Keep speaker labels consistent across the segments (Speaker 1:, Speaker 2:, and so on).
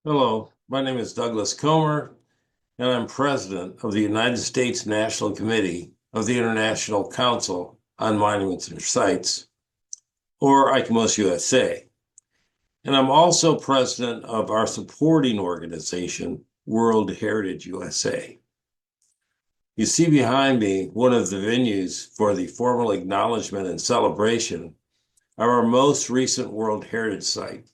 Speaker 1: Hello, my name is Douglas Comer, and I'm president of the United States National Committee of the International Council on Monuments and Sites, or ICOMOS USA. And I'm also president of our supporting organization, World Heritage USA. You see behind me one of the venues for the formal acknowledgement and celebration of our most recent World Heritage Site,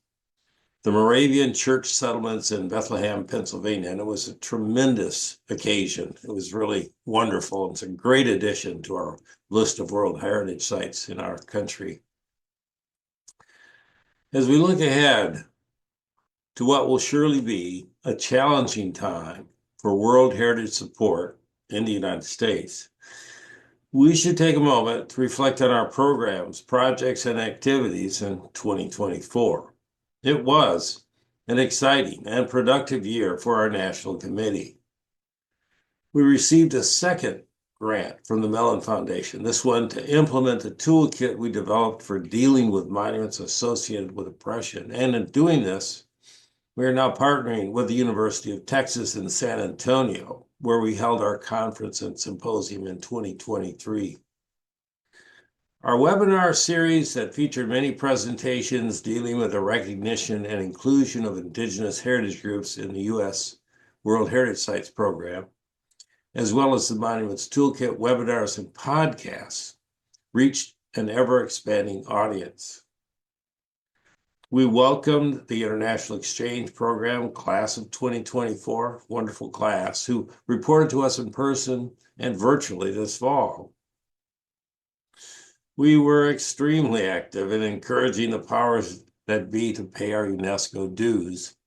Speaker 1: the Moravian church settlements in Bethlehem, Pennsylvania, and it was a tremendous occasion. It was really wonderful. It's a great addition to our list of World Heritage Sites in our country. As we look ahead to what will surely be a challenging time for World Heritage support in the United States, we should take a moment to reflect on our programs, projects, and activities in 2024. It was an exciting and productive year for our National Committee. We received a second grant from the Mellon Foundation, this one to implement the toolkit we developed for dealing with monuments associated with oppression. And in doing this, we are now partnering with the University of Texas in San Antonio, where we held our conference and symposium in 2023. Our webinar series that featured many presentations dealing with the recognition and inclusion of Indigenous heritage groups in the U.S. World Heritage Sites program, as well as the Monuments Toolkit webinars and podcasts, reached an ever-expanding audience. We welcomed the International Exchange Program class of 2024, wonderful class, who reported to us in person and virtually this fall. We were extremely active in encouraging the powers that be to pay our UNESCO dues,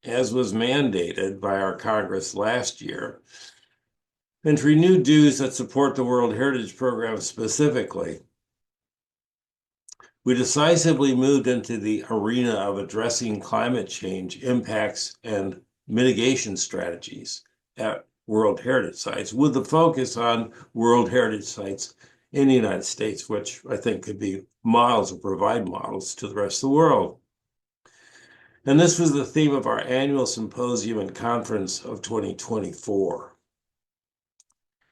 Speaker 1: as was mandated by our Congress last year, and to renew dues that support the World Heritage Program specifically. We decisively moved into the arena of addressing climate change impacts and mitigation strategies at World Heritage Sites, with the focus on World Heritage Sites in the United States, which I think could be models or provide models to the rest of the world. And this was the theme of our annual symposium and conference of 2024.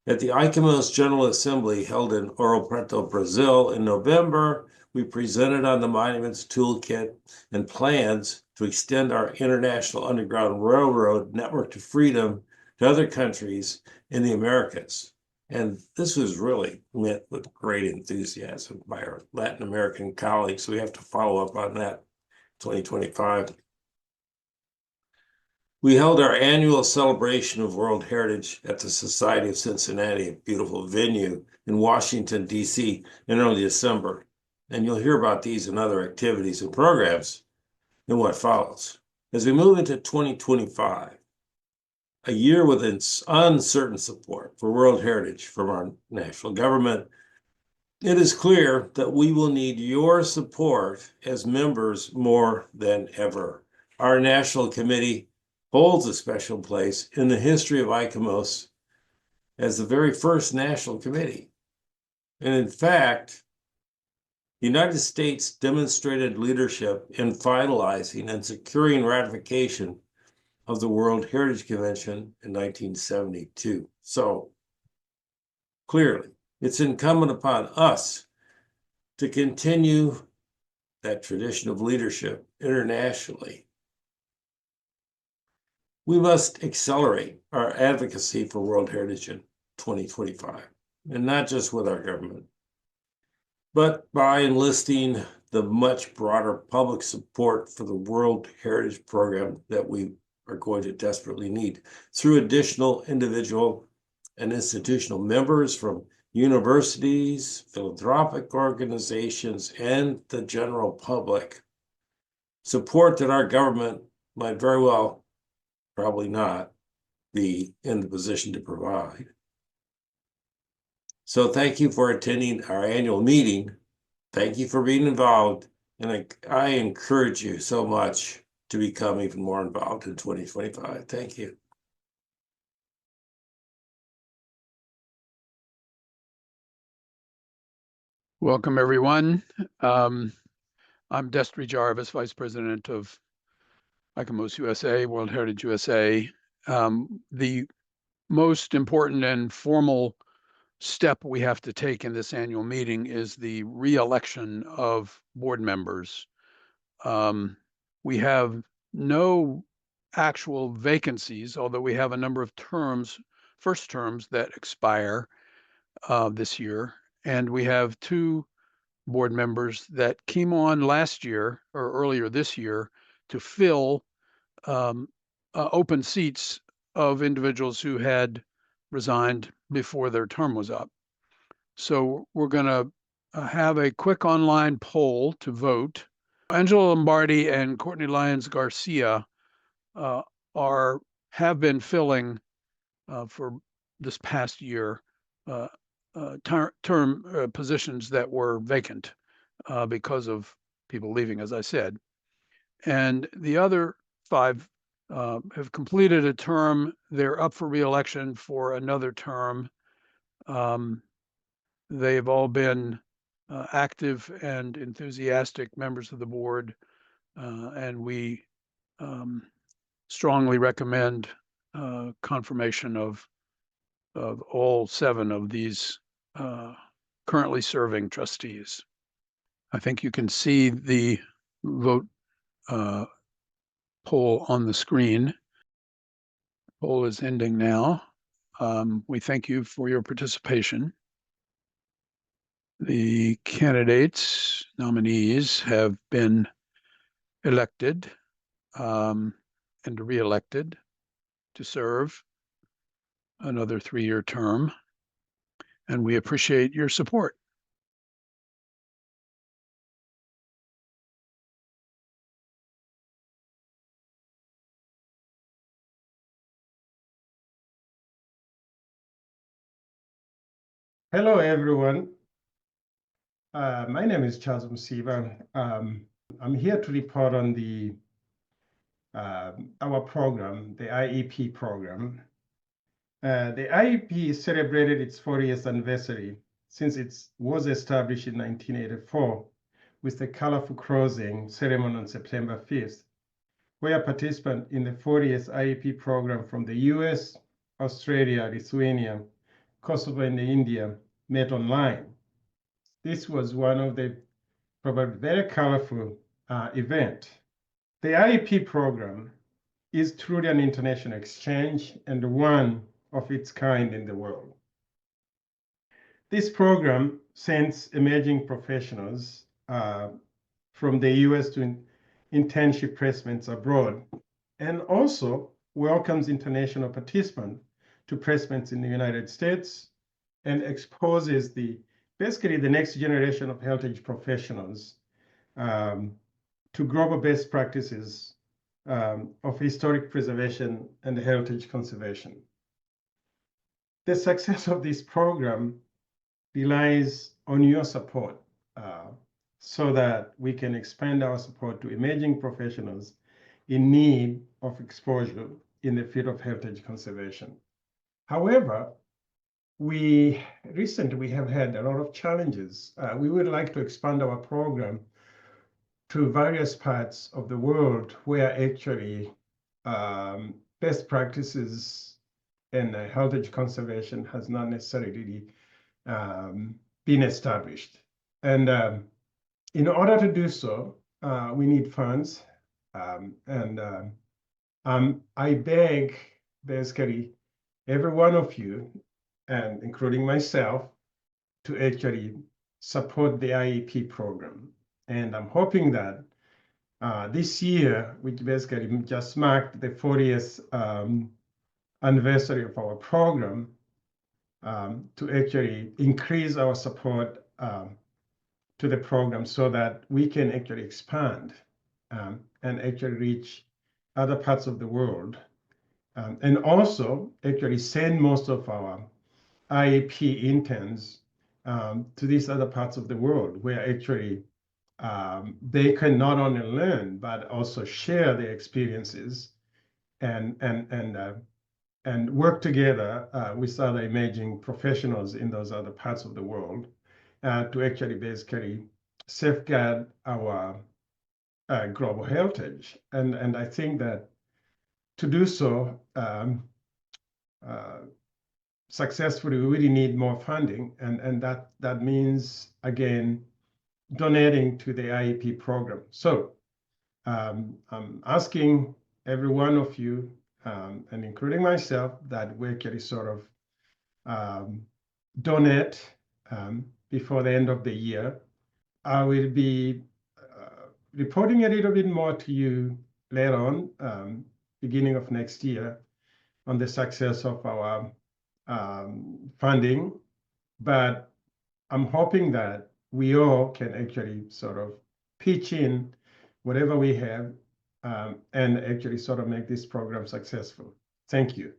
Speaker 1: At the ICOMOS General Assembly held in Ouro Preto, Brazil in November, we presented on the Monuments Toolkit and plans to extend our International Underground Railroad network to freedom to other countries in the Americas. And this was really met with great enthusiasm by our Latin American colleagues. So we have to follow up on that 2025. We held our annual celebration of World Heritage at the Society of Cincinnati, a beautiful venue in Washington, D.C. in early December. And you'll hear about these and other activities and programs in what follows. As we move into 2025, a year with uncertain support for World Heritage from our national government, it is clear that we will need your support as members more than ever. Our National Committee holds a special place in the history of ICOMOS as the very first national committee. And in fact, the United States demonstrated leadership in finalizing and securing ratification of the World Heritage Convention in 1972. So clearly, it's incumbent upon us to continue that tradition of leadership internationally. We must accelerate our advocacy for World Heritage in 2025, and not just with our government, but by enlisting the much broader public support for the World Heritage Program that we are going to desperately need through additional individual and institutional members from universities, philanthropic organizations, and the general public. Support that our government might very well, probably not, be in the position to provide. So thank you for attending our annual meeting. Thank you for being involved. And I encourage you so much to become even more involved in 2025. Thank you.
Speaker 2: ICOMOS USA, World Heritage USA. The most important and formal step we have to take in this annual meeting is the re-election of board members. We have no actual vacancies, although we have a number of terms, first terms that expire this year. And we have two board members that came on last year or earlier this year to fill open seats of individuals who had resigned before their term was up. So we're going to have a quick online poll to vote. Angela Lombardi and Courtney Lyons Garcia have been filling for this past year term positions that were vacant because of people leaving, as I said. And the other five have completed a term. They're up for re-election for another term. They've all been active and enthusiastic members of the board, and we strongly recommend confirmation of all 7 of these currently serving trustees. I think you can see the vote poll on the screen. Poll is ending now. We thank you for your participation. The candidates, nominees have been elected and re-elected to serve another 3-year term, and we appreciate your support.
Speaker 3: Hello, everyone. My name is Charles Musiba. I'm here to report on our program, the IEP program. The IEP celebrated its 40th anniversary since it was established in 1984 with the colorful closing ceremony on September 5th, where participants in the 40th IEP program from the US, Australia, Lithuania, Kosovo, and India met online. This was one of the probably very colorful event. The IEP program is truly an international exchange and one of its kind in the world. This program sends emerging professionals from the US to internship placements abroad, and also welcomes international participants to placements in the United States, and exposes basically the next generation of heritage professionals to global best practices of historic preservation and heritage conservation. The success of this program relies on your support so that we can expand our support to emerging professionals in need of exposure in the field of heritage conservation. However, we have had a lot of challenges. We would like to expand our program to various parts of the world where actually best practices in heritage conservation has not necessarily been established. And in order to do so, we need funds. I beg basically every one of you, and including myself, to actually support the IEP program. And I'm hoping that this year, which basically just marked the 40th anniversary of our program, to actually increase our support to the program so that we can actually expand and actually reach other parts of the world. And also actually send most of our IEP interns to these other parts of the world where actually they can not only learn but also share their experiences and work together with other emerging professionals in those other parts of the world to actually basically safeguard our global heritage. And I think that to do so successfully, we really need more funding. And that means, again, donating to the IEP program. So I'm asking every one of you, and including myself, that we actually sort of donate before the end of the year. I will be reporting a little bit more to you later on, beginning of next year, on the success of our funding. But I'm hoping that we all can actually sort of pitch in whatever we have and actually sort of make this program successful. Thank you.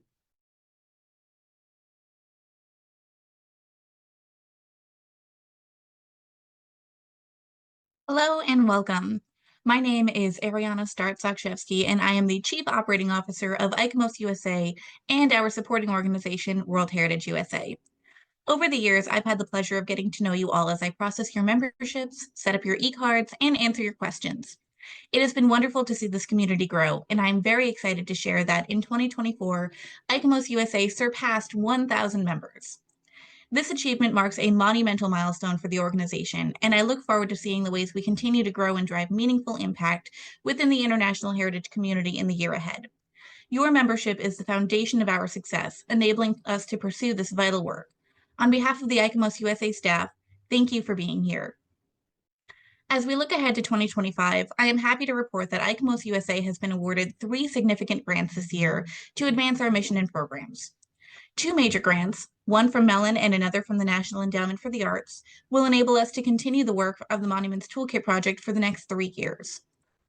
Speaker 4: Hello and welcome. My name is Arianna Startt Zakrzewski, and I am the Chief Operating Officer of ICOMOS USA and our supporting organization, World Heritage USA. Over the years, I've had the pleasure of getting to know you all as I process your memberships, set up your e-cards, and answer your questions. It has been wonderful to see this community grow, and I'm very excited to share that in 2024, ICOMOS USA surpassed 1,000 members. This achievement marks a monumental milestone for the organization, and I look forward to seeing the ways we continue to grow and drive meaningful impact within the international heritage community in the year ahead. Your membership is the foundation of our success, enabling us to pursue this vital work. On behalf of the ICOMOS USA staff, thank you for being here. As we look ahead to 2025, I am happy to report that ICOMOS USA has been awarded 3 significant grants this year to advance our mission and programs. 2 major grants, one from Mellon and another from the National Endowment for the Arts, will enable us to continue the work of the Monuments Toolkit project for the next 3 years.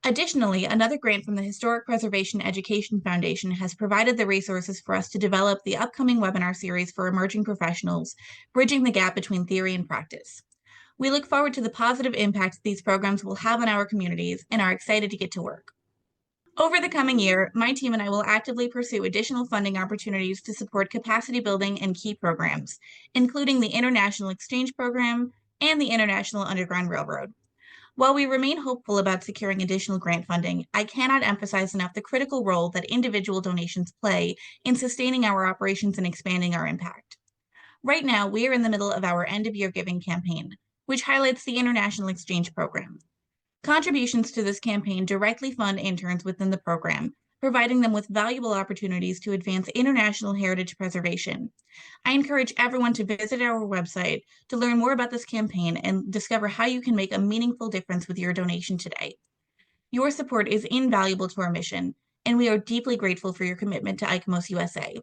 Speaker 4: Additionally, another grant from the Historic Preservation Education Foundation has provided the resources for us to develop the upcoming webinar series for emerging professionals, bridging the gap between theory and practice. We look forward to the positive impact these programs will have on our communities and are excited to get to work. Over the coming year, my team and I will actively pursue additional funding opportunities to support capacity building and key programs, including the International Exchange Program and the International Underground Railroad. While we remain hopeful about securing additional grant funding, I cannot emphasize enough the critical role that individual donations play in sustaining our operations and expanding our impact. Right now, we are in the middle of our end-of-year giving campaign, which highlights the International Exchange Program. Contributions to this campaign directly fund interns within the program, providing them with valuable opportunities to advance international heritage preservation. I encourage everyone to visit our website to learn more about this campaign and discover how you can make a meaningful difference with your donation today. Your support is invaluable to our mission, and we are deeply grateful for your commitment to ICOMOS USA.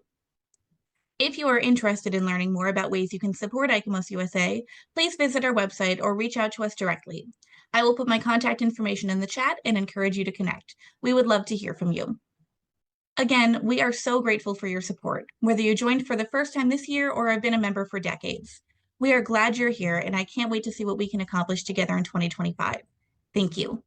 Speaker 4: If you are interested in learning more about ways you can support ICOMOS USA, please visit our website or reach out to us directly. I will put my contact information in the chat and encourage you to connect. We would love to hear from you. Again, we are so grateful for your support, whether you joined for the first time this year or have been a member for decades. We are glad you're here, and I can't wait to see what we can accomplish together in 2025. Thank you.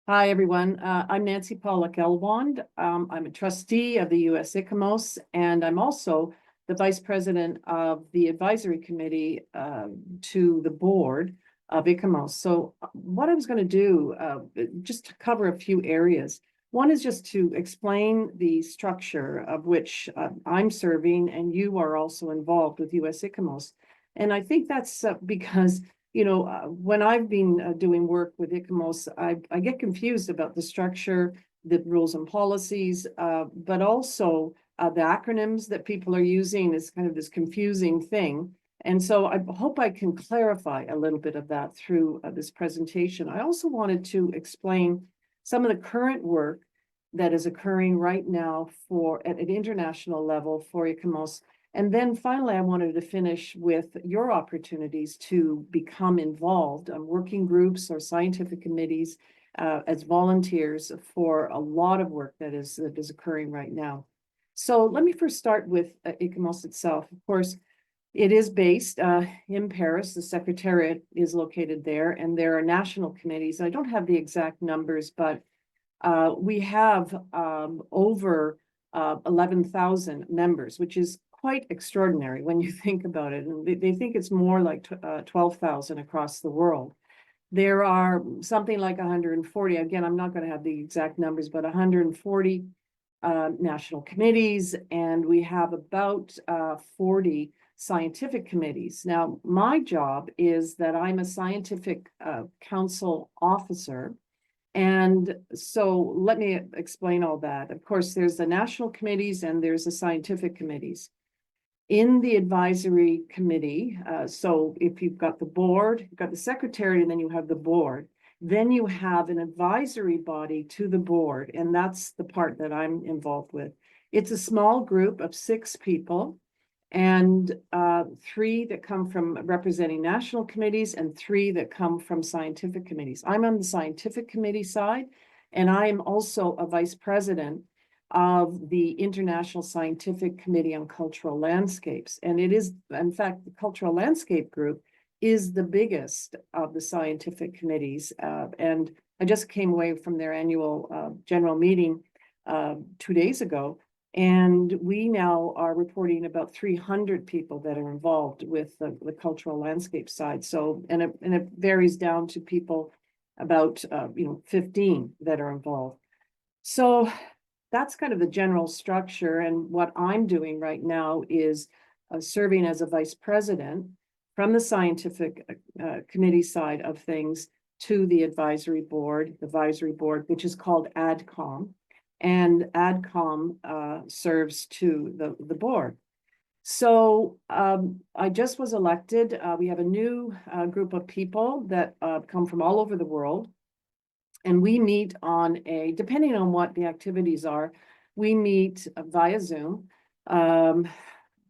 Speaker 5: Hi, everyone. I'm Nancy Pollock-Ellwand. I'm a trustee of the US ICOMOS, and I'm also the vice president of the advisory committee to the board of ICOMOS. So what I was going to do, just to cover a few areas. One is just to explain the structure of which I'm serving, and you are also involved with US ICOMOS. And I think that's because when I've been doing work with ICOMOS, I get confused about the structure, the rules and policies, but also the acronyms that people are using is kind of this confusing thing. And so I hope I can clarify a little bit of that through this presentation. I also wanted to explain some of the current work that is occurring right now at an international level for ICOMOS. And then finally, I wanted to finish with your opportunities to become involved on working groups or scientific committees as volunteers for a lot of work that is occurring right now. So let me first start with ICOMOS itself. Of course, it is based in Paris. The Secretariat is located there, and there are national committees. I don't have the exact numbers, but we have over 11,000 members, which is quite extraordinary when you think about it. And they think it's more like 12,000 across the world. There are something like 140, again, I'm not going to have the exact numbers, but 140 national committees, and we have about 40 scientific committees. Now, my job is that I'm a scientific council officer. And so let me explain all that. Of course, there's the national committees and there's the scientific committees. In the advisory committee, so if you've got the board, you've got the secretary, and then you have the board, then you have an advisory body to the board, and that's the part that I'm involved with. It's a small group of 6 people, and 3 that come from representing national committees and 3 that come from scientific committees. I'm on the scientific committee side, and I am also a vice president of the International Scientific Committee on Cultural Landscapes. And it is, in fact, the Cultural Landscape Group is the biggest of the scientific committees. And I just came away from their annual general meeting 2 days ago. And we now are reporting about 300 people that are involved with the cultural landscape side. So, and it varies down to people about 15 that are involved. So that's kind of the general structure. And what I'm doing right now is serving as a vice president from the scientific committee side of things to the advisory board, which is called ADCOM. And ADCOM serves to the board. So I just was elected. We have a new group of people that come from all over the world. And we meet on depending on what the activities are, we meet via Zoom,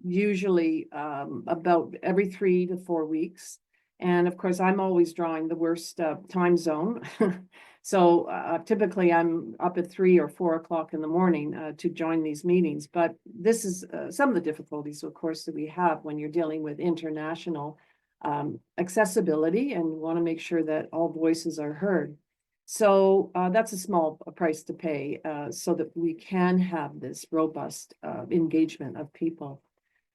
Speaker 5: usually about every 3 to 4 weeks. And of course, I'm always drawing the worst time zone. So typically I'm up at 3 or 4 o'clock in the morning to join these meetings. But this is some of the difficulties, of course, that we have when you're dealing with international accessibility, and want to make sure that all voices are heard. So that's a small price to pay so that we can have this robust engagement of people.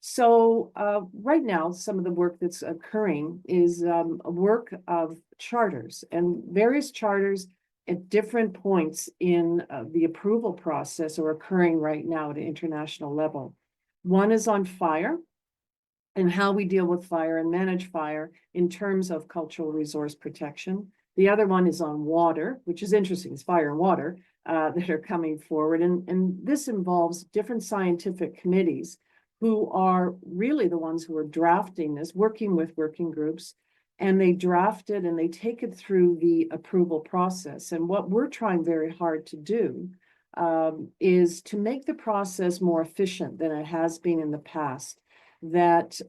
Speaker 5: So right now, some of the work that's occurring is a work of charters, and various charters at different points in the approval process are occurring right now at an international level. One is on fire and how we deal with fire and manage fire in terms of cultural resource protection. The other one is on water, which is interesting. It's fire and water that are coming forward. And this involves different scientific committees who are really the ones who are drafting this, working with working groups, and they draft it and they take it through the approval process. And what we're trying very hard to do is to make the process more efficient than it has been in the past. That,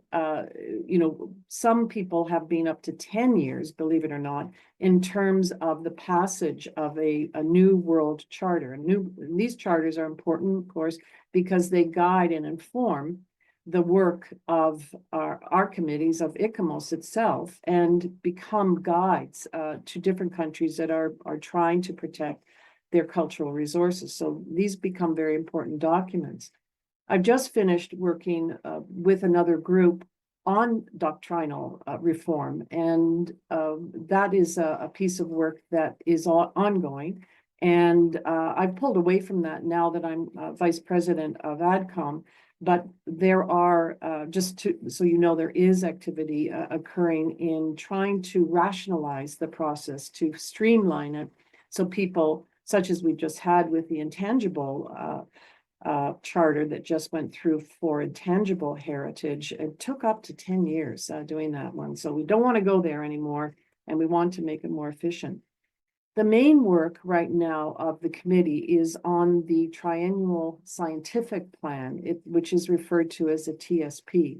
Speaker 5: some people have been up to 10 years, believe it or not, in terms of the passage of a new world charter. And these charters are important, of course, because they guide and inform the work of our committees, of ICOMOS itself, and become guides to different countries that are trying to protect their cultural resources. So these become very important documents. I've just finished working with another group on doctrinal reform, and that is a piece of work that is ongoing. And I've pulled away from that now that I'm vice president of ADCOM, but there are, so you know, there is activity occurring in trying to rationalize the process, to streamline it, so people, such as we've just had with the intangible charter that just went through for intangible heritage. It took up to 10 years doing that one. So we don't want to go there anymore, and we want to make it more efficient. The main work right now of the committee is on the triennial scientific plan, which is referred to as a TSP.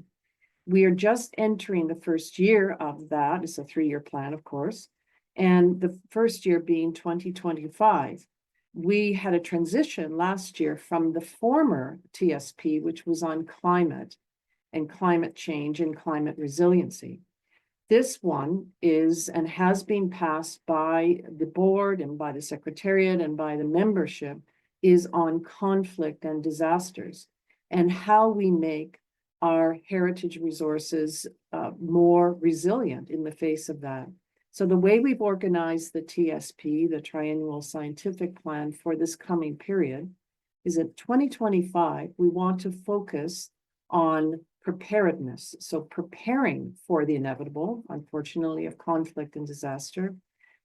Speaker 5: We are just entering the first year of that. It's a 3-year plan, of course, and the first year being 2025. We had a transition last year from the former TSP, which was on climate and climate change and climate resiliency. This one is and has been passed by the board and by the secretariat and by the membership, is on conflict and disasters, and how we make our heritage resources more resilient in the face of that. So the way we've organized the TSP, the Triennial Scientific Plan for this coming period, is that 2025, we want to focus on preparedness. So preparing for the inevitable, unfortunately, of conflict and disaster.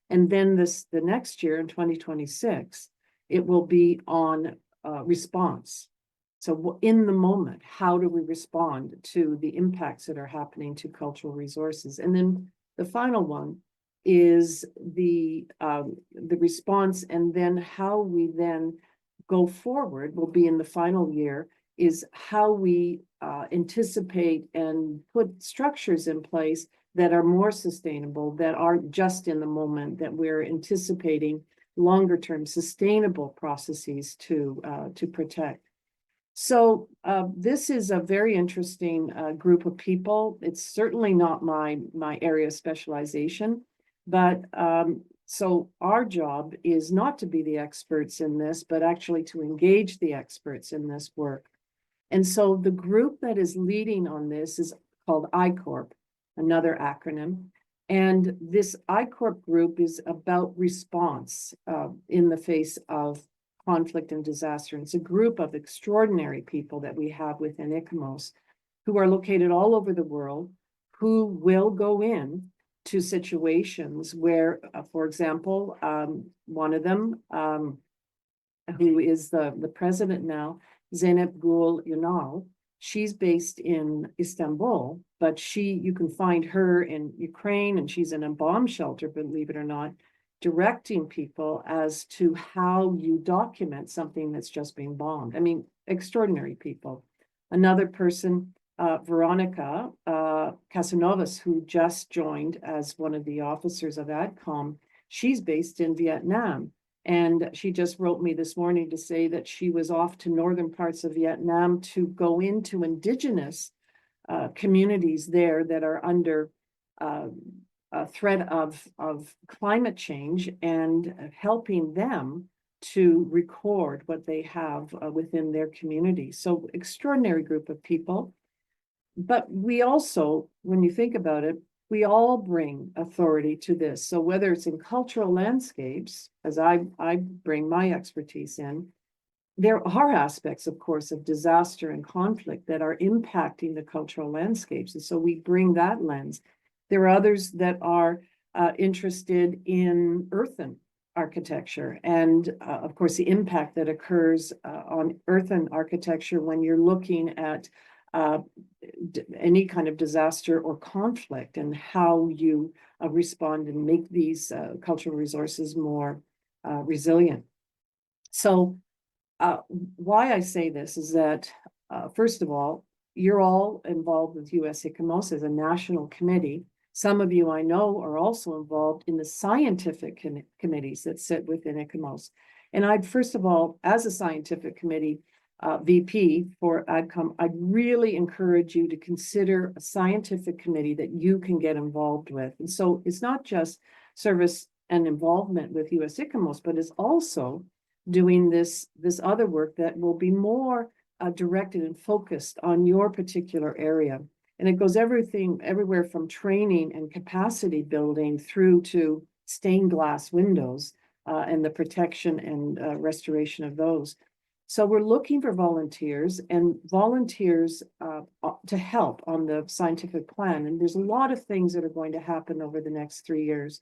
Speaker 5: And then the next year in 2026, it will be on response. So in the moment, how do we respond to the impacts that are happening to cultural resources? And then the final one is the response, and then how we then go forward will be in the final year, is how we anticipate and put structures in place that are more sustainable, that aren't just in the moment, that we're anticipating longer term sustainable processes to protect. So this is a very interesting group of people. It's certainly not my area of specialization, but so our job is not to be the experts in this, but actually to engage the experts in this work. And so the group that is leading on this is called ICORP, another acronym. And this ICORP group is about response in the face of conflict and disaster. And it's a group of extraordinary people that we have within ICOMOS who are located all over the world, who will go in to situations where, for example, one of them, who is the president now, Zeynep Gül Ünal, she's based in Istanbul, but you can find her in Ukraine, and she's in a bomb shelter, believe it or not, directing people as to how you document something that's just being bombed. I mean, extraordinary people. Another person, Veronica Casanovas, who just joined as one of the officers of ADCOM, she's based in Vietnam. And she just wrote me this morning to say that she was off to northern parts of Vietnam to go into indigenous communities there that are under a threat of climate change, and helping them to record what they have within their community. So extraordinary group of people. But we also, when you think about it, we all bring authority to this. So whether it's in cultural landscapes, as I bring my expertise in, there are aspects, of course, of disaster and conflict that are impacting the cultural landscapes. And so we bring that lens. There are others that are interested in earthen architecture and, of course, the impact that occurs on earthen architecture when you're looking at any kind of disaster or conflict, and how you respond and make these cultural resources more resilient. So why I say this is that, first of all, you're all involved with US ICOMOS as a national committee. Some of you I know are also involved in the scientific committees that sit within ICOMOS. And I'd, first of all, as a scientific committee VP for ADCOM, I'd really encourage you to consider a scientific committee that you can get involved with. And so it's not just service and involvement with US ICOMOS, but it's also doing this other work that will be more directed and focused on your particular area. And it goes everywhere from training and capacity building through to stained glass windows and the protection and restoration of those. So we're looking for volunteers to help on the scientific plan. And there's a lot of things that are going to happen over the next 3 years.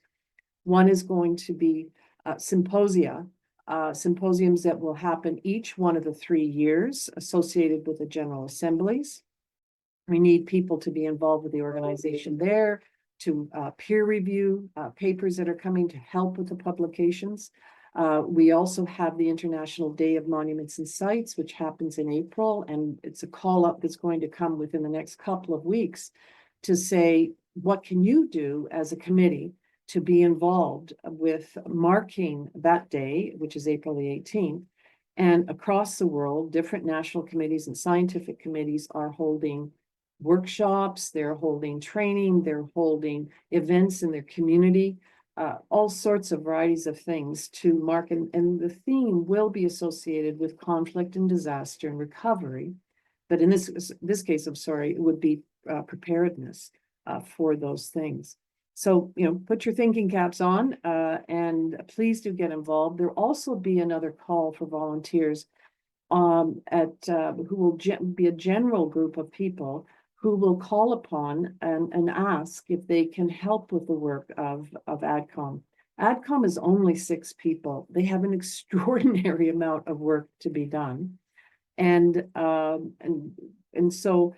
Speaker 5: One is going to be symposiums that will happen each one of the 3 years associated with the General Assemblies. We need people to be involved with the organization there, to peer review papers that are coming to help with the publications. We also have the International Day of Monuments and Sites, which happens in April, and it's a call up that's going to come within the next couple of weeks to say, what can you do as a committee to be involved with marking that day, which is April the 18th. And across the world, different national committees and scientific committees are holding workshops, they're holding training, they're holding events in their community, all sorts of varieties of things to mark. And the theme will be associated with conflict and disaster and recovery. But in this case, I'm sorry, it would be preparedness for those things. So, put your thinking caps on and please do get involved. There'll also be another call for volunteers who will be a general group of people who will call upon and ask if they can help with the work of AdCom. AdCom is only 6 people. They have an extraordinary amount of work to be done. And so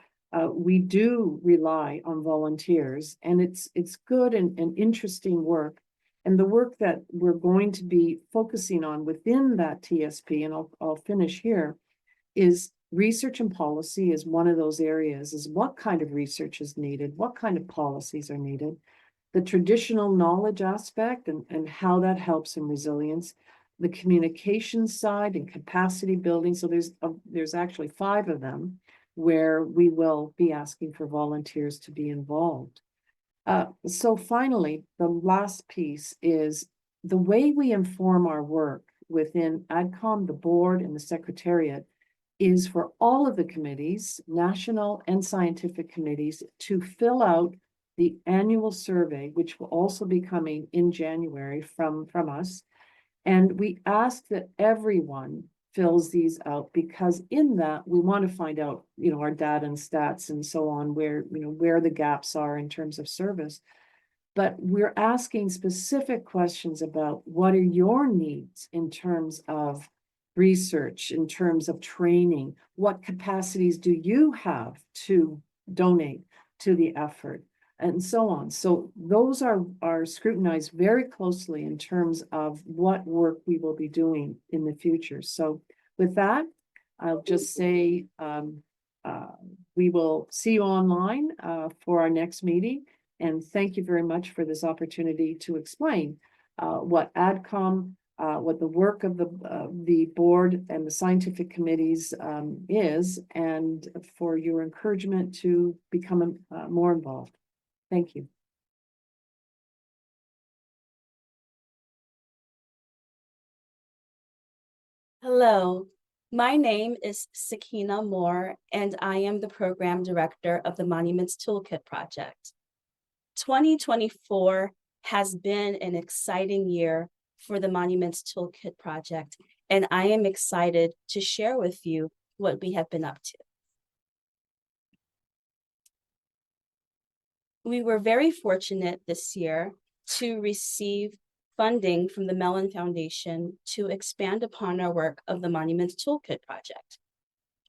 Speaker 5: we do rely on volunteers, and it's good and interesting work. And the work that we're going to be focusing on within that TSP, and I'll finish here, is research and policy is one of those areas, is what kind of research is needed, what kind of policies are needed, the traditional knowledge aspect and how that helps in resilience, the communication side and capacity building. So there's actually 5 of them where we will be asking for volunteers to be involved. So finally, the last piece is the way we inform our work within AdCom, the board, and the Secretariat is for all of the committees, national and scientific committees, to fill out the annual survey, which will also be coming in January from us. And we ask that everyone fills these out, because in that we want to find out, our data and stats and so on, where the gaps are in terms of service. But we're asking specific questions about what are your needs in terms of research, in terms of training, what capacities do you have to donate to the effort, and so on. So those are scrutinized very closely in terms of what work we will be doing in the future. So with that, I'll just say we will see you online for our next meeting. And thank you very much for this opportunity to explain what AdCom, what the work of the board and the scientific committees is, and for your encouragement to become more involved. Thank you.
Speaker 6: Hello, my name is Cequyna Moore, and I am the Program Director of the Monuments Toolkit Project. 2024 has been an exciting year for the Monuments Toolkit Project, and I am excited to share with you what we have been up to. We were very fortunate this year to receive funding from the Mellon Foundation to expand upon our work of the Monuments Toolkit Project.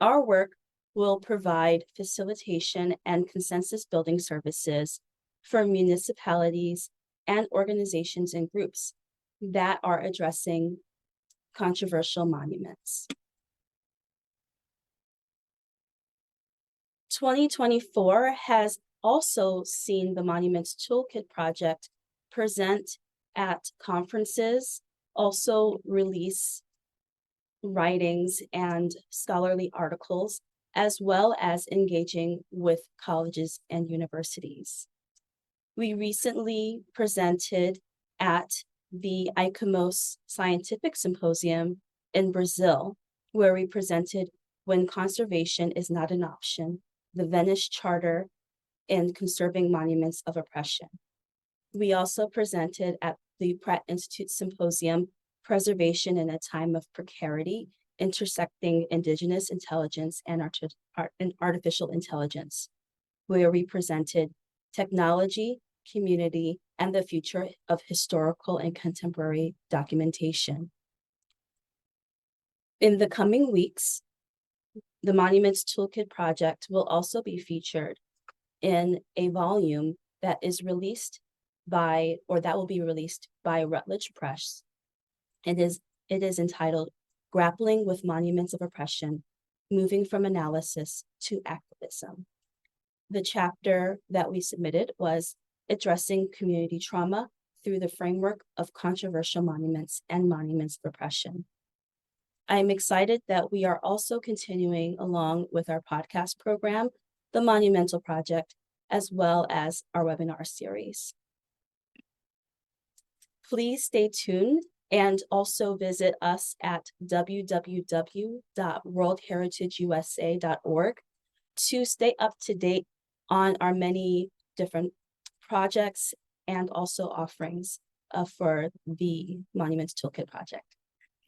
Speaker 6: Our work will provide facilitation and consensus building services for municipalities and organizations and groups that are addressing controversial monuments. 2024 has also seen the Monuments Toolkit Project present at conferences, also release writings and scholarly articles, as well as engaging with colleges and universities. We recently presented at the ICOMOS Scientific Symposium in Brazil, where we presented When Conservation is Not an Option, the Venice Charter in Conserving Monuments of Oppression. We also presented at the Pratt Institute Symposium, Preservation in a Time of Precarity, Intersecting Indigenous Intelligence and Artificial Intelligence, where we presented Technology, Community, and the Future of Historical and Contemporary Documentation. In the coming weeks, the Monuments Toolkit Project will also be featured in a volume that is released by, or that will be released by Routledge Press. It is entitled Grappling with Monuments of Oppression, Moving from Analysis to Activism. The chapter that we submitted was Addressing Community Trauma Through the Framework of Controversial Monuments and Monuments of Oppression. I'm excited that we are also continuing along with our podcast program, the Monumental Project, as well as our webinar series. Please stay tuned and also visit us at www.worldheritageusa.org to stay up to date on our many different projects and also offerings for the Monuments Toolkit project.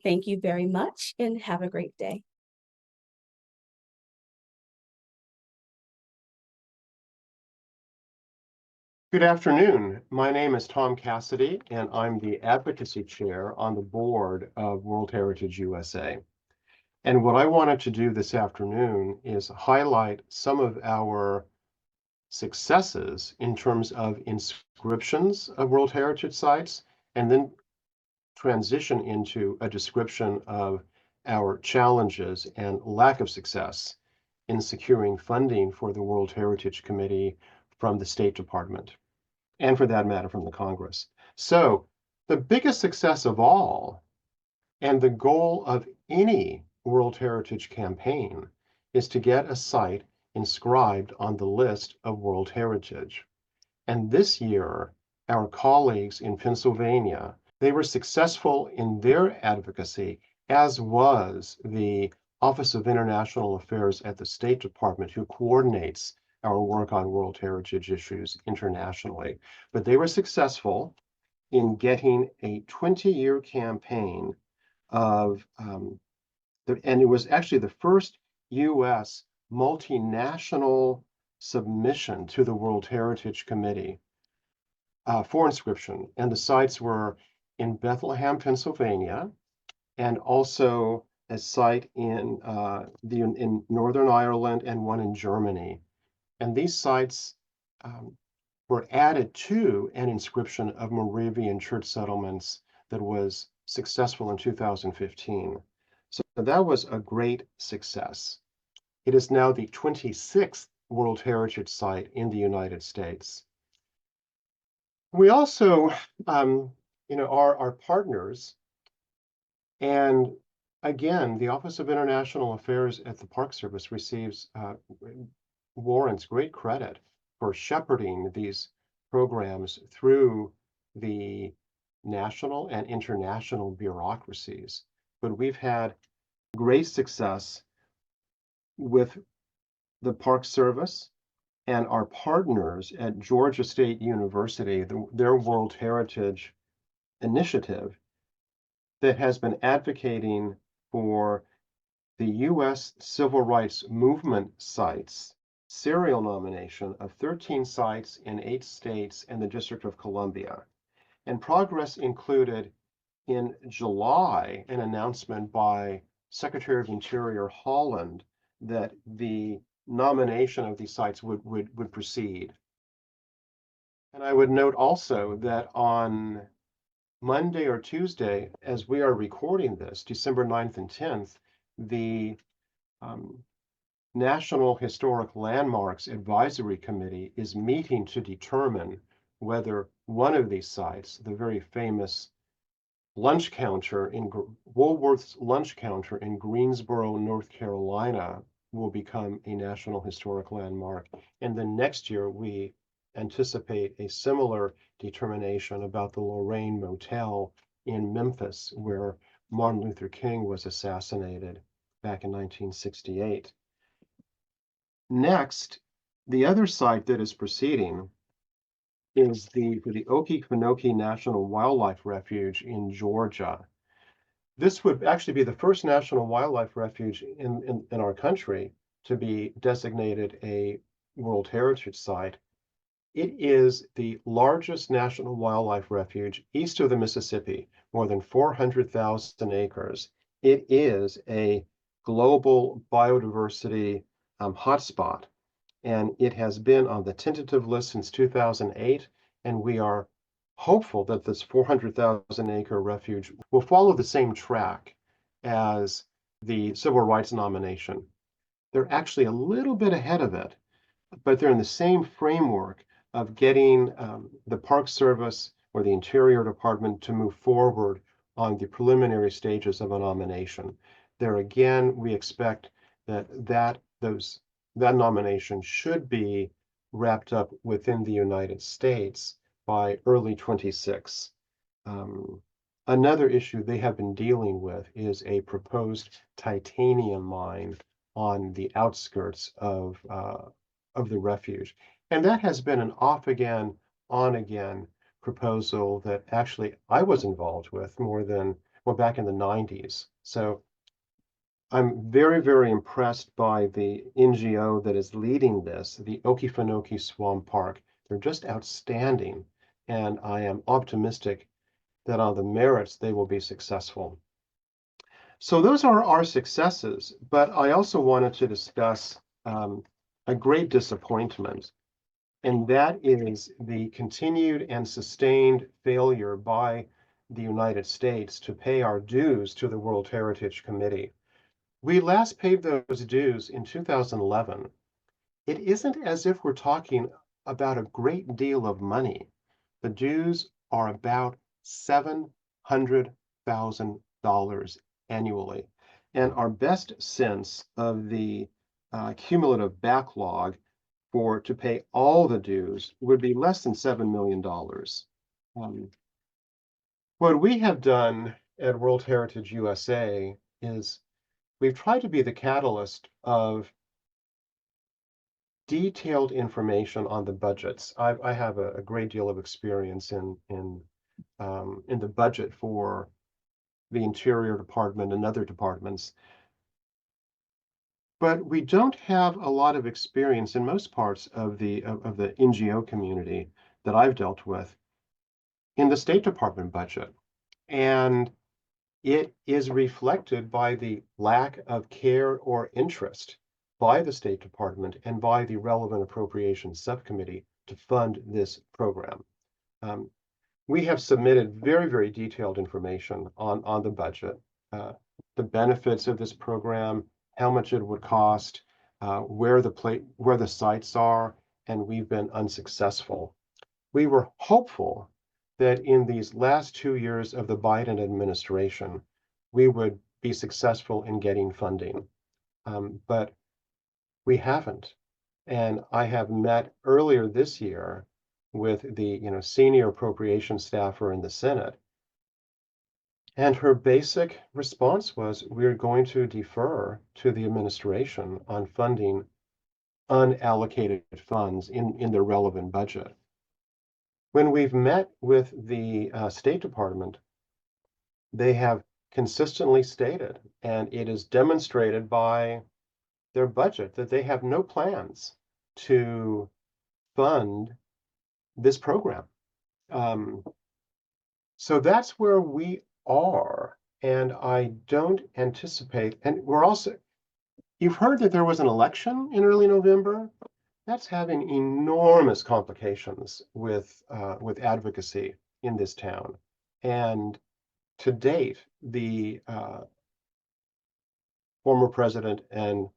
Speaker 6: Thank you very much and have a great day.
Speaker 7: Good afternoon. My name is Tom Cassidy, and I'm the Advocacy Chair on the board of World Heritage USA. And what I wanted to do this afternoon is highlight some of our successes in terms of inscriptions of World Heritage sites, and then transition into a description of our challenges and lack of success in securing funding for the World Heritage Committee from the State Department, and for that matter, from the Congress. So the biggest success of all, and the goal of any World Heritage campaign, is to get a site inscribed on the list of World Heritage. And this year, our colleagues in Pennsylvania, they were successful in their advocacy, as was the Office of International Affairs at the State Department, who coordinates our work on World Heritage issues internationally. But they were successful in getting a 20-year campaign of, and it was actually the first U.S. multinational submission to the World Heritage Committee for inscription. And the sites were in Bethlehem, Pennsylvania, and also a site in Northern Ireland and one in Germany. And these sites were added to an inscription of Moravian church settlements that was successful in 2015. So that was a great success. It is now the 26th World Heritage Site in the United States. We also, are partners. And again, the Office of International Affairs at the Park Service warrants great credit for shepherding these programs through the national and international bureaucracies. But we've had great success with the Park Service and our partners at Georgia State University, their World Heritage Initiative that has been advocating for the U.S. Civil Rights Movement sites serial nomination of 13 sites in 8 states and the District of Columbia. And progress included in July an announcement by Secretary of Interior Holland that the nomination of these sites would proceed. And I would note also that on Monday or Tuesday, as we are recording this, December 9th and 10th, the National Historic Landmarks Advisory Committee is meeting to determine whether one of these sites, the very famous lunch counter in Woolworth's lunch counter in Greensboro, North Carolina, will become a National Historic Landmark. And then next year, we anticipate a similar determination about the Lorraine Motel in Memphis, where Martin Luther King was assassinated back in 1968. Next, the other site that is proceeding is the Okefenokee National Wildlife Refuge in Georgia. This would actually be the first national wildlife refuge in our country to be designated a World Heritage Site. It is the largest national wildlife refuge east of the Mississippi, more than 400,000 acres. It is a global biodiversity hotspot, and it has been on the tentative list since 2008, and we are hopeful that this 400,000 acre refuge will follow the same track as the civil rights nomination. They're actually a little bit ahead of it, but they're in the same framework of getting the Park Service or the Interior Department to move forward on the preliminary stages of a nomination. There again, we expect that nomination should be wrapped up within the United States by early 26. Another issue they have been dealing with is a proposed titanium mine on the outskirts of the refuge. And that has been an off again, on again proposal that actually I was involved with more than, well, back in the 90s. So I'm very, very impressed by the NGO that is leading this, the Okefenokee Swamp Park. They're just outstanding, and I am optimistic that on the merits they will be successful. So those are our successes, but I also wanted to discuss a great disappointment, and that is the continued and sustained failure by the United States to pay our dues to the World Heritage Committee. We last paid those dues in 2011. It isn't as if we're talking about a great deal of money. The dues are about $700,000 annually. And our best sense of the cumulative backlog to pay all the dues would be less than $7 million. What we have done at World Heritage USA is we've tried to be the catalyst of detailed information on the budgets. I have a great deal of experience in the budget for the Interior Department and other departments. But we don't have a lot of experience in most parts of the NGO community that I've dealt with in the State Department budget. And it is reflected by the lack of care or interest by the State Department and by the relevant appropriations subcommittee to fund this program. We have submitted very, very detailed information on the budget, the benefits of this program, how much it would cost, where the sites are, and we've been unsuccessful. We were hopeful that in these last 2 years of the Biden administration, we would be successful in getting funding, but we haven't. And I have met earlier this year with the senior appropriation staffer in the Senate, and her basic response was, we're going to defer to the administration on funding unallocated funds in the relevant budget. When we've met with the State Department, they have consistently stated, and it is demonstrated by their budget, that they have no plans to fund this program. So that's where we are, and I don't anticipate, and you've heard that there was an election in early November. That's having enormous complications with advocacy in this town. And to date, the former president and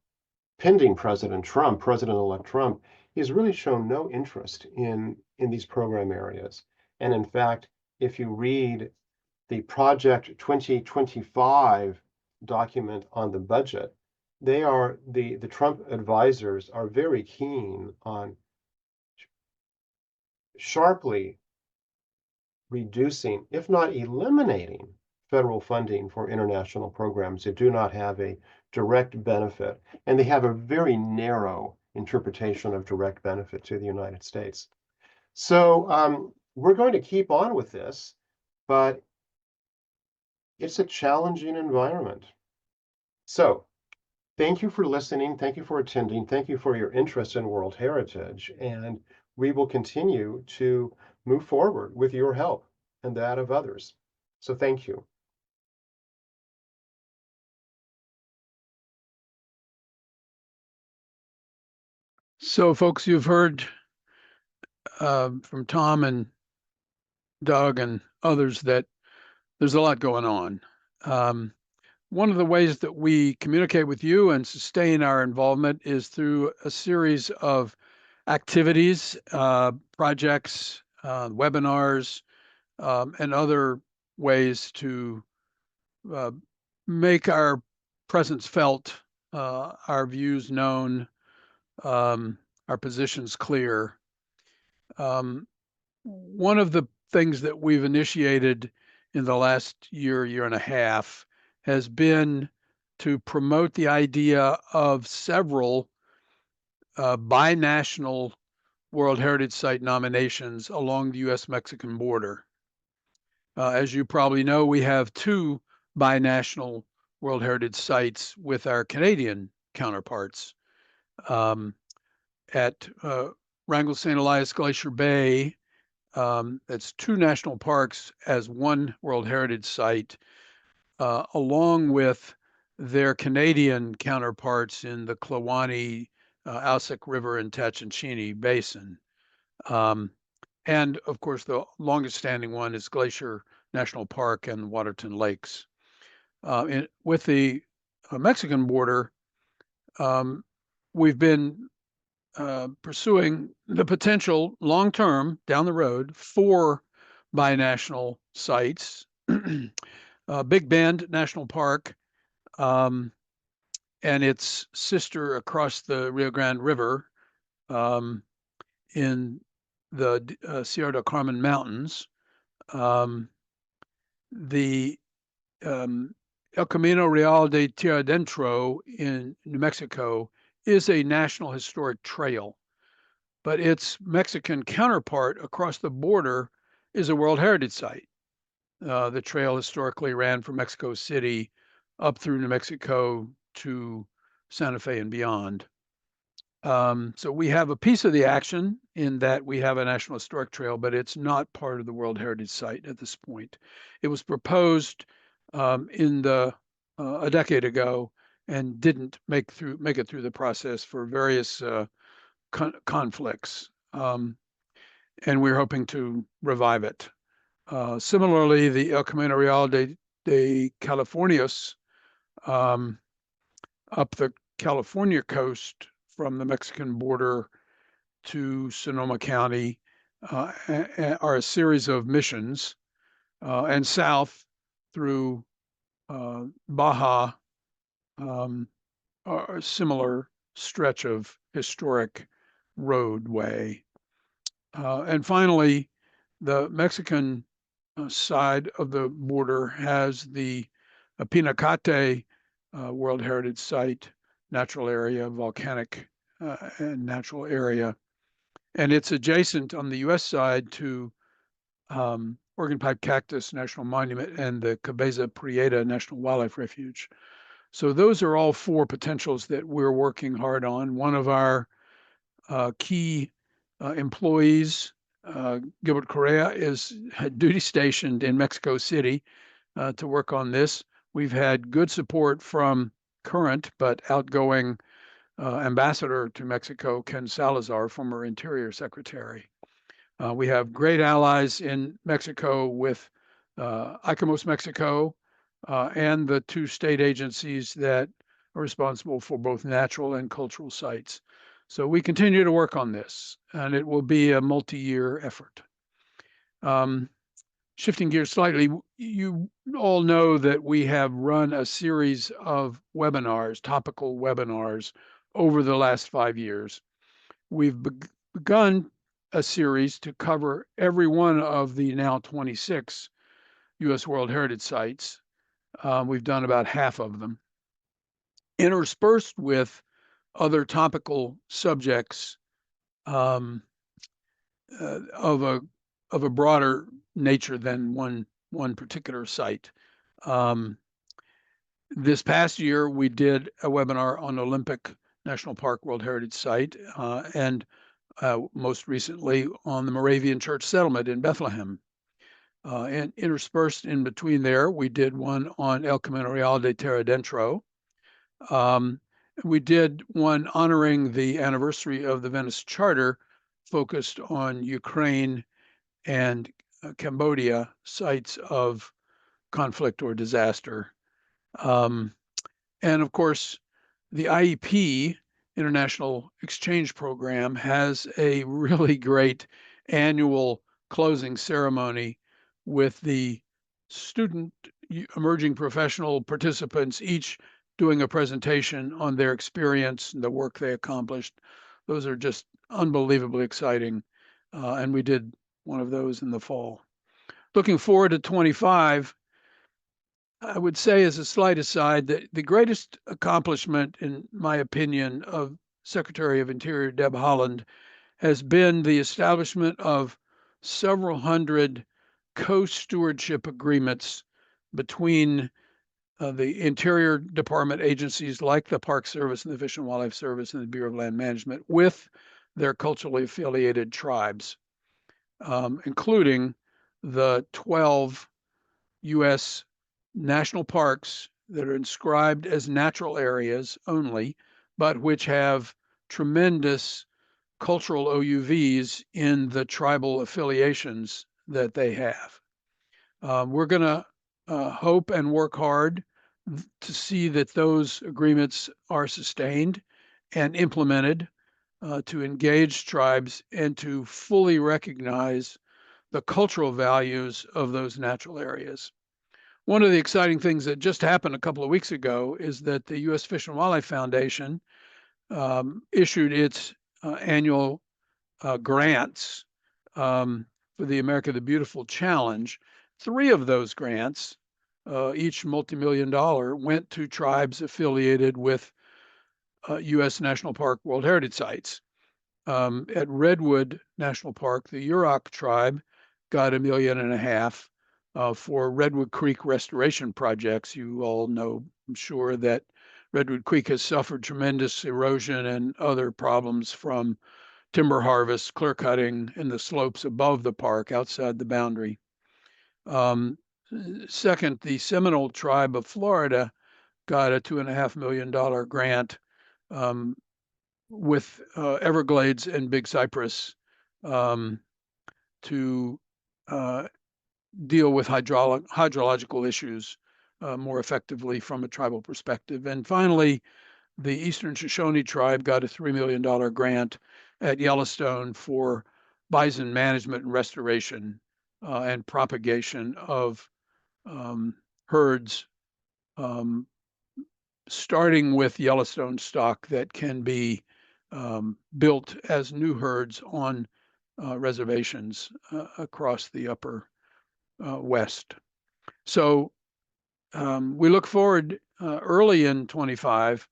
Speaker 7: pending President Trump, President-elect Trump, has really shown no interest in these program areas. And in fact, if you read the Project 2025 document on the budget, the Trump advisors are very keen on sharply reducing, if not eliminating, federal funding for international programs that do not have a direct benefit. And they have a very narrow interpretation of direct benefit to the United States. So we're going to keep on with this, but it's a challenging environment. So thank you for listening. Thank you for attending. Thank you for your interest in World Heritage. And we will continue to move forward with your help and that of others. So thank you.
Speaker 2: So folks, you've heard from Tom and Doug and others that there's a lot going on. One of the ways that we communicate with you and sustain our involvement is through a series of activities, projects, webinars, and other ways to make our presence felt, our views known, our positions clear. One of the things that we've initiated in the last year and a half has been to promote the idea of several binational World Heritage Site nominations along the U.S.-Mexican border. As you probably know, we have 2 binational World Heritage Sites with our Canadian counterparts. At Wrangell St. Elias Glacier Bay, that's 2 national parks as 1 World Heritage Site, along with their Canadian counterparts in the Klawani, Alsek River, and Tachincini Basin. And of course, the longest standing one is Glacier National Park and Waterton Lakes. With the Mexican border, we've been pursuing the potential long-term down the road 4 binational sites. Big Bend National Park and its sister across the Rio Grande River in the Sierra del Carmen Mountains. The El Camino Real de Tierra Adentro in New Mexico is a National Historic Trail, but its Mexican counterpart across the border is a World Heritage Site. The trail historically ran from Mexico City up through New Mexico to Santa Fe and beyond. So we have a piece of the action in that we have a National Historic Trail, but it's not part of the World Heritage Site at this point. It was proposed a decade ago and didn't make it through the process for various conflicts. And we're hoping to revive it. Similarly, the El Camino Real de Californios up the California coast from the Mexican border to Sonoma County are a series of missions, and south through Baja are a similar stretch of historic roadway. And finally, the Mexican side of the border has the Pinacate World Heritage Site, natural area, volcanic and natural area. And it's adjacent on the US side to Organ Pipe Cactus National Monument and the Cabeza Prieta National Wildlife Refuge. So those are all 4 potentials that we're working hard on. One of our key employees, Gilbert Correa, is duty stationed in Mexico City to work on this. We've had good support from current but outgoing ambassador to Mexico, Ken Salazar, former Interior Secretary. We have great allies in Mexico with ICOMOS Mexico and the 2 state agencies that are responsible for both natural and cultural sites. So we continue to work on this, and it will be a multi-year effort. Shifting gears slightly, you all know that we have run a series of webinars, topical webinars, over the last 5 years. We've begun a series to cover every one of the now 26 U.S. World Heritage Sites. We've done about half of them. Interspersed with other topical subjects of a broader nature than one particular site. This past year, we did a webinar on Olympic National Park World Heritage Site, and most recently on the Moravian Church Settlement in Bethlehem. And interspersed in between there, we did one on El Camino Real de Tierra Adentro. We did one honoring the anniversary of the Venice Charter, focused on Ukraine and Cambodia, sites of conflict or disaster. And of course, the IEP, International Exchange Program, has a really great annual closing ceremony with the student emerging professional participants, each doing a presentation on their experience and the work they accomplished. Those are just unbelievably exciting. And we did one of those in the fall. Looking forward to 25, I would say, as a slight aside, that the greatest accomplishment, in my opinion, of Secretary of Interior Deb Haaland has been the establishment of several hundred co-stewardship agreements between the Interior Department agencies like the Park Service and the Fish and Wildlife Service and the Bureau of Land Management with their culturally affiliated tribes, including the 12 U.S. national parks that are inscribed as natural areas only, but which have tremendous cultural OUVs in the tribal affiliations that they have. We're going to hope and work hard to see that those agreements are sustained and implemented to engage tribes and to fully recognize the cultural values of those natural areas. One of the exciting things that just happened a couple of weeks ago is that the U.S. Fish and Wildlife Foundation issued its annual grants for the America the Beautiful Challenge. 3 of those grants, each multi-million-dollar, went to tribes affiliated with U.S. National Park World Heritage Sites. At Redwood National Park, the Yurok tribe got $1.5 million for Redwood Creek restoration projects. You all know, I'm sure, that Redwood Creek has suffered tremendous erosion and other problems from timber harvest, clear cutting in the slopes above the park outside the boundary. Second, the Seminole tribe of Florida got a $2.5 million grant with Everglades and Big Cypress to deal with hydrological issues more effectively from a tribal perspective. And finally, the Eastern Shoshone tribe got a $3 million grant at Yellowstone for bison management and restoration and propagation of herds, starting with Yellowstone stock that can be built as new herds on reservations across the upper West. So we look forward early in 25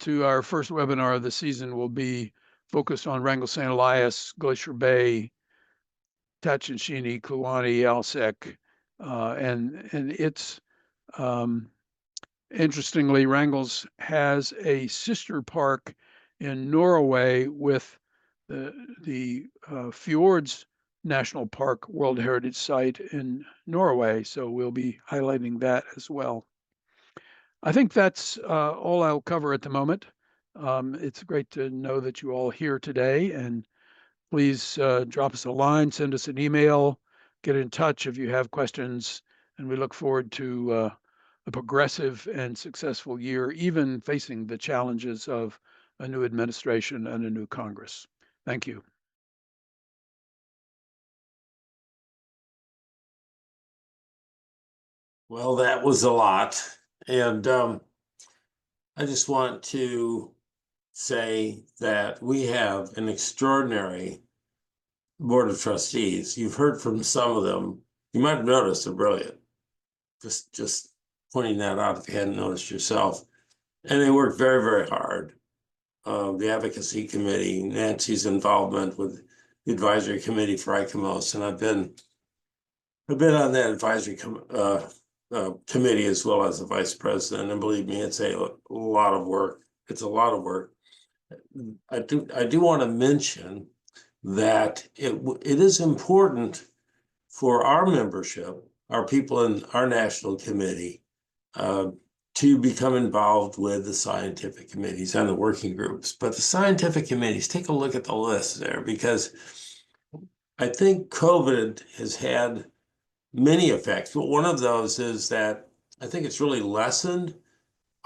Speaker 2: to our first webinar of the season will be focused on Wrangell St. Elias, Glacier Bay, Tatshenshini, Kluane, Alsek, and it's interestingly, Wrangell's has a sister park in Norway with the Fjords National Park World Heritage Site in Norway. So we'll be highlighting that as well. I think that's all I'll cover at the moment. It's great to know that you all here today, and please drop us a line, send us an email, get in touch if you have questions, and we look forward to a progressive and successful year, even facing the challenges of a new administration and a new Congress. Thank you.
Speaker 1: Well, that was a lot. And I just want to say that we have an extraordinary board of trustees. You've heard from some of them. You might have noticed they're brilliant. Just pointing that out if you hadn't noticed yourself. And they work very, very hard. The Advocacy Committee, Nancy's involvement with the Advisory Committee for ICOMOS, and I've been on that advisory committee as well as the vice president, and believe me, it's a lot of work. It's a lot of work. I do want to mention that it is important for our membership, our people in our national committee, to become involved with the scientific committees and the working groups. But the scientific committees, take a look at the list there, because I think COVID has had many effects. But one of those is that I think it's really lessened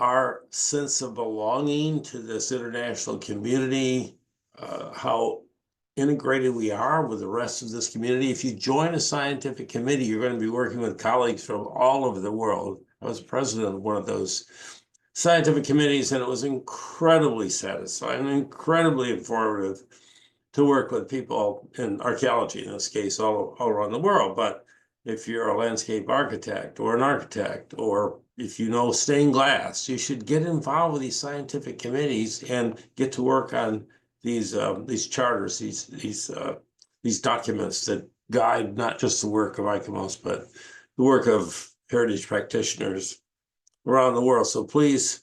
Speaker 1: our sense of belonging to this international community, how integrated we are with the rest of this community. If you join a scientific committee, you're going to be working with colleagues from all over the world. I was president of one of those scientific committees, and it was incredibly satisfying, incredibly informative to work with people in archaeology, in this case, all around the world. But if you're a landscape architect or an architect, or if you know stained glass, you should get involved with these scientific committees and get to work on these charters, these documents that guide not just the work of ICOMOS, but the work of heritage practitioners around the world. So please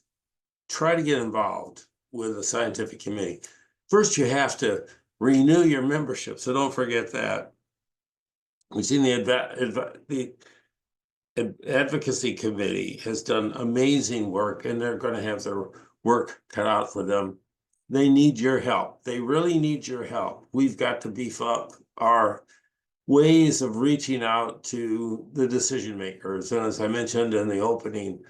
Speaker 1: try to get involved with a scientific committee. First, you have to renew your membership, so don't forget that. We've seen the Advocacy Committee has done amazing work, and they're going to have their work cut out for them. They need your help. They really need your help. We've got to beef up our ways of reaching out to the decision makers. And as I mentioned in the opening,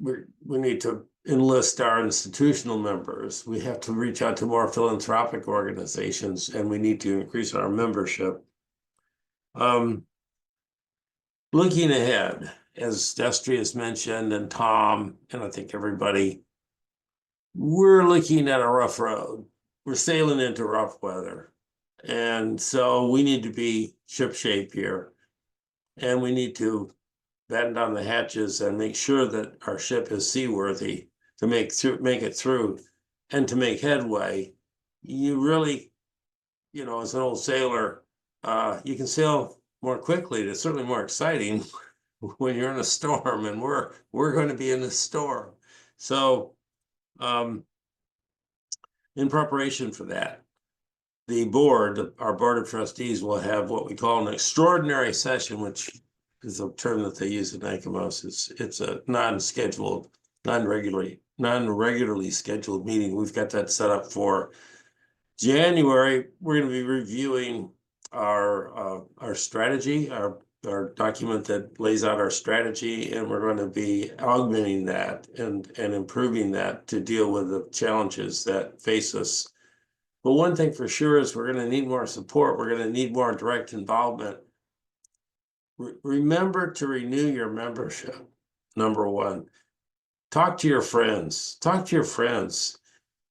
Speaker 1: we need to enlist our institutional members. We have to reach out to more philanthropic organizations, and we need to increase our membership. Looking ahead, as Destry has mentioned, and Tom, and I think everybody, we're looking at a rough road. We're sailing into rough weather. And so we need to be shipshape here. And we need to batten down the hatches and make sure that our ship is seaworthy to make it through and to make headway. You really, you know, as an old sailor, you can sail more quickly. It's certainly more exciting when you're in a storm, and we're going to be in a storm. So in preparation for that, the board, our board of trustees, will have what we call an extraordinary session, which is a term that they use in ICOMOS. It's a non-scheduled, non-regularly scheduled meeting. We've got that set up for January. We're going to be reviewing our strategy, our document that lays out our strategy, and we're going to be augmenting that and improving that to deal with the challenges that face us. But one thing for sure is we're going to need more support. We're going to need more direct involvement. Remember to renew your membership, number one. Talk to your friends. Talk to your friends.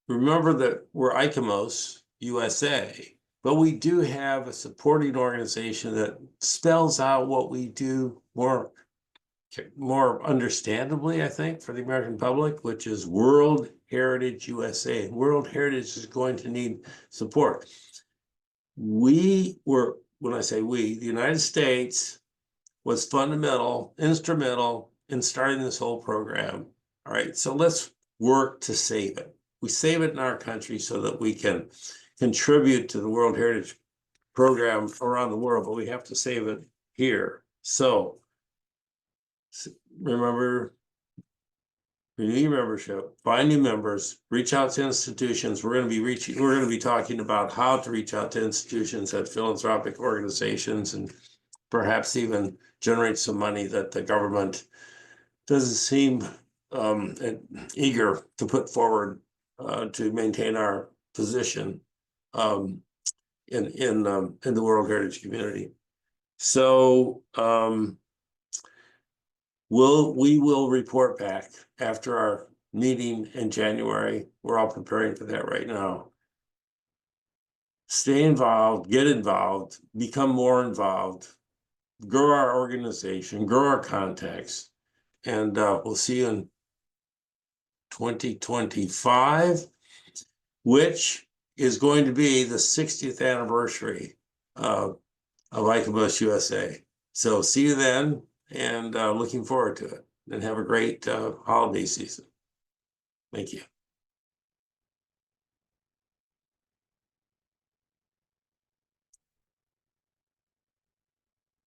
Speaker 1: Remember that we're ICOMOS USA, but we do have a supporting organization that spells out what we do more understandably, I think, for the American public, which is World Heritage USA. World Heritage is going to need support. When I say we, the United States was instrumental in starting this whole program. All right, so let's work to save it. We save it in our country so that we can contribute to the World Heritage Program around the world, but we have to save it here. So remember, renew your membership, find new members, reach out to institutions. We're going to be talking about how to reach out to institutions at philanthropic organizations, and perhaps even generate some money that the government doesn't seem eager to put forward to maintain our position in the World Heritage community. So we will report back after our meeting in January. We're all preparing for that right now. Stay involved, get involved, become more involved, grow our organization, grow our contacts, and we'll see you in 2025, which is going to be the 60th anniversary of ICOMOS USA. So see you then, and looking forward to it. And have a great holiday season. Thank you.